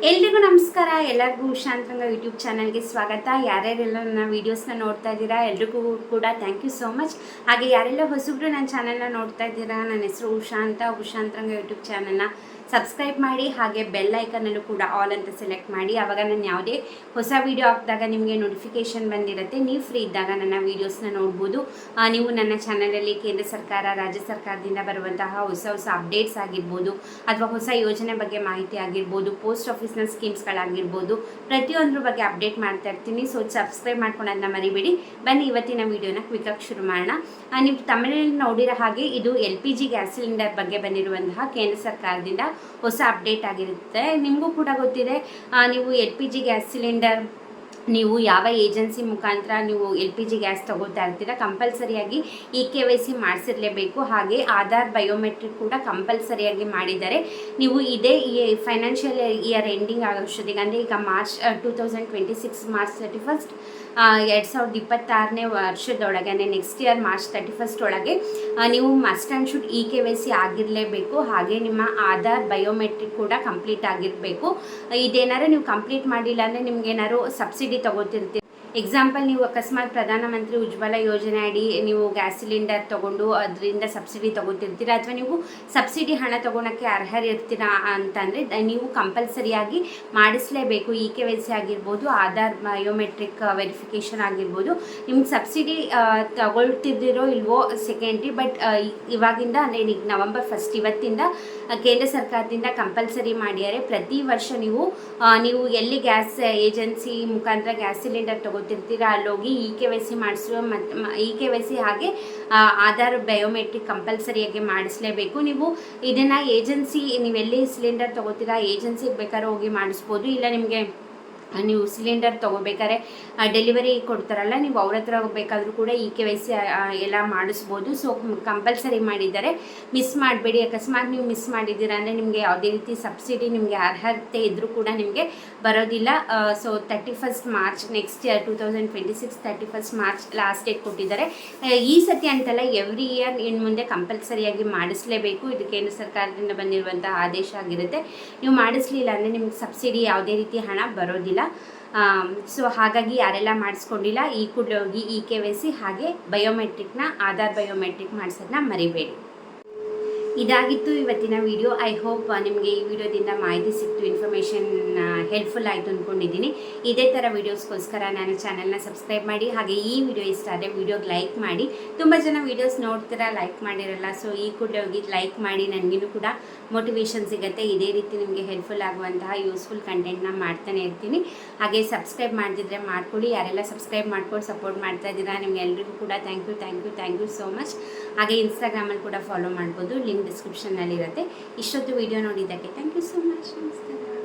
ಎಲ್ರಿಗೂ ನಮಸ್ಕಾರ. ಎಲ್ಲರಿಗೂ ಉಷಾಂತರಂಗ ಯೂಟ್ಯೂಬ್ ಚಾನಲ್ಗೆ ಸ್ವಾಗತ. ಯಾರ್ಯಾರೆಲ್ಲ ನನ್ನ ವೀಡಿಯೋಸ್ನ ನೋಡ್ತಾ ಇದ್ದೀರಾ ಎಲ್ರಿಗೂ ಕೂಡ ಥ್ಯಾಂಕ್ ಯು ಸೋ ಮಚ್. ಹಾಗೆ ಯಾರೆಲ್ಲ ಹೊಸಬ್ರು ನನ್ನ ಚಾನಲ್ನ ನೋಡ್ತಾ ಇದ್ದೀರಾ, ನನ್ನ ಹೆಸರು ಉಷಾಂತರಂಗ ಯೂಟ್ಯೂಬ್ ಚಾನಲ್ನ ಸಬ್ಸ್ಕ್ರೈಬ್ ಮಾಡಿ. ಹಾಗೆ ಬೆಲ್ ಐಕನಲ್ಲೂ ಕೂಡ ಆಲ್ ಅಂತ ಸೆಲೆಕ್ಟ್ ಮಾಡಿ. ಆವಾಗ ನಾನು ಯಾವುದೇ ಹೊಸ ವೀಡಿಯೋ ಹಾಕಿದಾಗ ನಿಮಗೆ ನೋಟಿಫಿಕೇಷನ್ ಬಂದಿರುತ್ತೆ. ನೀವು ಫ್ರೀ ಇದ್ದಾಗ ನನ್ನ ವೀಡಿಯೋಸ್ನ ನೋಡ್ಬೋದು. ನೀವು ನನ್ನ ಚಾನಲಲ್ಲಿ ಕೇಂದ್ರ ಸರ್ಕಾರ, ರಾಜ್ಯ ಸರ್ಕಾರದಿಂದ ಬರುವಂತಹ ಹೊಸ ಅಪ್ಡೇಟ್ಸ್ ಆಗಿರ್ಬೋದು, ಅಥವಾ ಹೊಸ ಯೋಜನೆ ಬಗ್ಗೆ ಮಾಹಿತಿ ಆಗಿರ್ಬೋದು, ಪೋಸ್ಟ್ ಆಫೀಸ್ನ ಸ್ಕೀಮ್ಸ್ಗಳಾಗಿರ್ಬೋದು, ಪ್ರತಿಯೊಂದ್ರ ಬಗ್ಗೆ ಅಪ್ಡೇಟ್ ಮಾಡ್ತಾ ಇರ್ತೀನಿ. ಸೊ ಸಬ್ಸ್ಕ್ರೈಬ್ ಮಾಡ್ಕೊಳ್ಳೋದನ್ನ ಮರಿಬೇಡಿ. ಬನ್ನಿ ಇವತ್ತಿನ ವೀಡಿಯೋನ ಕ್ವಿಕ್ಕಾಗಿ ಶುರು ಮಾಡೋಣ. ನೀವು ತಮಿಳಲ್ಲಿ ನೋಡಿರೋ ಹಾಗೆ ಇದು LPG ಗ್ಯಾಸ್ ಸಿಲಿಂಡರ್ ಬಗ್ಗೆ ಬಂದಿರುವಂತಹ ಕೇಂದ್ರ ಸರ್ಕಾರದಿಂದ ಹೊಸ ಅಪ್ಡೇಟ್ ಆಗಿರುತ್ತೆ. ನಿಮಗೂ ಕೂಡ ಗೊತ್ತಿದೆ, ನೀವು LPG ಗ್ಯಾಸ್ ಸಿಲಿಂಡರ್ ನೀವು ಯಾವ ಏಜೆನ್ಸಿ ಮುಖಾಂತರ ನೀವು LPG ಗ್ಯಾಸ್ ತಗೋತಾ ಇರ್ತೀರಾ, ಕಂಪಲ್ಸರಿಯಾಗಿ KYC ಮಾಡಿಸಿರಲೇಬೇಕು. ಹಾಗೆ ಆಧಾರ್ ಬಯೋಮೆಟ್ರಿಕ್ ಕೂಡ ಕಂಪಲ್ಸರಿಯಾಗಿ ಮಾಡಿದ್ದಾರೆ. ನೀವು ಇದೇ ಫೈನಾನ್ಷಿಯಲ್ ಇಯರ್ ಎಂಡಿಂಗ್ ಆಗೋಷ್ಟೊತ್ತಿಗೆ, ಅಂದರೆ ಈಗ ಮಾರ್ಚ್ 2026 ಮಾರ್ಚ್ 31 2026ನೇ ವರ್ಷದೊಳಗೆ, ನೆಕ್ಸ್ಟ್ ಇಯರ್ ಮಾರ್ಚ್ 31 ಒಳಗೆ ನೀವು ಮಸ್ಟ್ ಆ್ಯಂಡ್ ಶುಡ್ KYC ಆಗಿರಲೇಬೇಕು. ಹಾಗೆ ನಿಮ್ಮ ಆಧಾರ್ ಬಯೋಮೆಟ್ರಿಕ್ ಕೂಡ ಕಂಪ್ಲೀಟ್ ಆಗಿರಬೇಕು. ಇದೇನಾದ್ರು ನೀವು ಕಂಪ್ಲೀಟ್ ಮಾಡಿಲ್ಲ ಅಂದರೆ ನಿಮ್ಗೆ ಏನಾದ್ರು ಸಬ್ಸಿಡಿ ತಗೋತಿರ್ತೀವಿ. ಎಕ್ಸಾಂಪಲ್, ನೀವು ಅಕಸ್ಮಾತ್ ಪ್ರಧಾನಮಂತ್ರಿ ಉಜ್ವಲ ಯೋಜನೆ ಅಡಿ ನೀವು ಗ್ಯಾಸ್ ಸಿಲಿಂಡರ್ ತೊಗೊಂಡು ಅದರಿಂದ ಸಬ್ಸಿಡಿ ತೊಗೊತಿರ್ತೀರ, ಅಥವಾ ನೀವು ಸಬ್ಸಿಡಿ ಹಣ ತೊಗೊಳಕ್ಕೆ ಅರ್ಹರಿರ್ತೀರಾ ಅಂತಂದರೆ ನೀವು ಕಂಪಲ್ಸರಿಯಾಗಿ ಮಾಡಿಸಲೇಬೇಕು. KYC ಆಗಿರ್ಬೋದು, ಆಧಾರ್ ಬಯೋಮೆಟ್ರಿಕ್ ವೆರಿಫಿಕೇಷನ್ ಆಗಿರ್ಬೋದು. ನಿಮ್ಗೆ ಸಬ್ಸಿಡಿ ತಗೊಳ್ತಿದ್ದೀರೋ ಇಲ್ವೋ ಸೆಕೆಂಡ್ರಿ, ಬಟ್ ಇವಾಗಿಂದ ಅಂದರೆ ಈಗ ನವೆಂಬರ್ 1 ಇವತ್ತಿಂದ ಕೇಂದ್ರ ಸರ್ಕಾರದಿಂದ ಕಂಪಲ್ಸರಿ ಮಾಡಿದ್ದಾರೆ. ಪ್ರತಿ ವರ್ಷ ನೀವು ಎಲ್ಲಿ ಗ್ಯಾಸ್ ಏಜೆನ್ಸಿ ಮುಖಾಂತರ ಗ್ಯಾಸ್ ಸಿಲಿಂಡರ್ ತಗೋತಿರ್ತೀರ ಅಲ್ಲೋಗಿ KYC ಮಾಡಿಸುವ ಮತ್ತು KYC ಹಾಗೆ ಆಧಾರ್ ಬಯೋಮೆಟ್ರಿಕ್ ಕಂಪಲ್ಸರಿಯಾಗಿ ಮಾಡಿಸಲೇಬೇಕು. ನೀವು ಇದನ್ನು ಏಜೆನ್ಸಿ, ನೀವೆಲ್ಲಿ ಸಿಲಿಂಡರ್ ತಗೋತೀರಾ ಏಜೆನ್ಸಿಗೆ ಬೇಕಾದ್ರೆ ಹೋಗಿ ಮಾಡಿಸ್ಬೋದು. ಇಲ್ಲ ನಿಮಗೆ ನೀವು ಸಿಲಿಂಡರ್ ತೊಗೋಬೇಕಾದ್ರೆ ಡೆಲಿವರಿ ಕೊಡ್ತಾರಲ್ಲ, ನೀವು ಅವ್ರ ಹತ್ರ ಬೇಕಾದರೂ ಕೂಡ KYC ಎಲ್ಲ ಮಾಡಿಸ್ಬೋದು. ಸೊ ಕಂಪಲ್ಸರಿ ಮಾಡಿದ್ದಾರೆ, ಮಿಸ್ ಮಾಡಬೇಡಿ. ಅಕಸ್ಮಾತ್ ನೀವು ಮಿಸ್ ಮಾಡಿದ್ದೀರಾ ಅಂದರೆ ನಿಮಗೆ ಯಾವುದೇ ರೀತಿ ಸಬ್ಸಿಡಿ ನಿಮಗೆ ಅರ್ಹತೆ ಇದ್ದರೂ ಕೂಡ ನಿಮಗೆ ಬರೋದಿಲ್ಲ. So 31 March next year 2026 31 March last date ಕೊಟ್ಟಿದ್ದಾರೆ. ಈ ಸತಿ ಅಂತಲ್ಲ, ಎವ್ರಿ ಇಯರ್ ಇನ್ನು ಮುಂದೆ ಕಂಪಲ್ಸರಿಯಾಗಿ ಮಾಡಿಸಲೇಬೇಕು. ಇದು ಕೇಂದ್ರ ಸರ್ಕಾರದಿಂದ ಬಂದಿರುವಂಥ ಆದೇಶ ಆಗಿರುತ್ತೆ. ನೀವು ಮಾಡಿಸ್ಲಿಲ್ಲ ಅಂದರೆ ನಿಮ್ಗೆ ಸಬ್ಸಿಡಿ ಯಾವುದೇ ರೀತಿ ಹಣ ಬರೋದಿಲ್ಲ. ಸೊ ಹಾಗಾಗಿ ಯಾರೆಲ್ಲ ಮಾಡಿಸ್ಕೊಂಡಿಲ್ಲ ಈ ಕೂಡಲೇ ಹೋಗಿ KYC ಹಾಗೆ ಬಯೋಮೆಟ್ರಿಕ್ನ ಆಧಾರ್ ಬಯೋಮೆಟ್ರಿಕ್ ಮಾಡಿಸೋದನ್ನ ಮರಿಬೇಡಿ. ಇದಾಗಿತ್ತು ಇವತ್ತಿನ ವಿಡಿಯೋ. ಐ ಹೋಪ್ ನಿಮಗೆ ಈ ವಿಡಿಯೋದಿಂದ ಮಾಹಿತಿ ಸಿಕ್ತು, ಇನ್ಫಾರ್ಮೇಷನ್ ಹೆಲ್ಪ್ಫುಲ್ ಆಯಿತು ಅಂದ್ಕೊಂಡಿದ್ದೀನಿ. ಇದೇ ಥರ ವೀಡಿಯೋಸ್ಗೋಸ್ಕರ ನನ್ನ ಚಾನಲ್ನ ಸಬ್ಸ್ಕ್ರೈಬ್ ಮಾಡಿ. ಹಾಗೆ ಈ ವಿಡಿಯೋ ಇಷ್ಟ ಆದರೆ ವಿಡಿಯೋಗೆ ಲೈಕ್ ಮಾಡಿ. ತುಂಬ ಜನ ವೀಡಿಯೋಸ್ ನೋಡ್ತೀರಾ, ಲೈಕ್ ಮಾಡಿರಲ್ಲ. ಸೊ ಈ ಕೂಡಲೇ ಹೋಗಿ ಲೈಕ್ ಮಾಡಿ, ನನಗೂ ಕೂಡ ಮೋಟಿವೇಶನ್ ಸಿಗುತ್ತೆ. ಇದೇ ರೀತಿ ನಿಮಗೆ ಹೆಲ್ಪ್ಫುಲ್ ಆಗುವಂತಹ ಯೂಸ್ಫುಲ್ ಕಂಟೆಂಟ್ನ ಮಾಡ್ತಾನೆ ಇರ್ತೀನಿ. ಹಾಗೆ ಸಬ್ಸ್ಕ್ರೈಬ್ ಮಾಡದಿದ್ದರೆ ಮಾಡ್ಕೊಳ್ಳಿ. ಯಾರೆಲ್ಲ ಸಬ್ಸ್ಕ್ರೈಬ್ ಮಾಡ್ಕೊಂಡು ಸಪೋರ್ಟ್ ಮಾಡ್ತಾ ಇದ್ದೀರಾ ನಿಮಗೆ ಎಲ್ರಿಗೂ ಕೂಡ ಥ್ಯಾಂಕ್ ಯು ಸೋ ಮಚ್. ಹಾಗೆ ಇನ್ಸ್ಟಾಗ್ರಾಮಲ್ಲಿ ಕೂಡ ಫಾಲೋ ಮಾಡ್ಬೋದು, ಲಿಂಕ್ ಡಿಸ್ಕ್ರಿಪ್ಷನ್ನಲ್ಲಿರುತ್ತೆ. ಇಷ್ಟೊತ್ತು ವಿಡಿಯೋ ನೋಡಿದ್ದಕ್ಕೆ ಥ್ಯಾಂಕ್ ಯು ಸೋ ಮಚ್. ನಮಸ್ಕಾರ.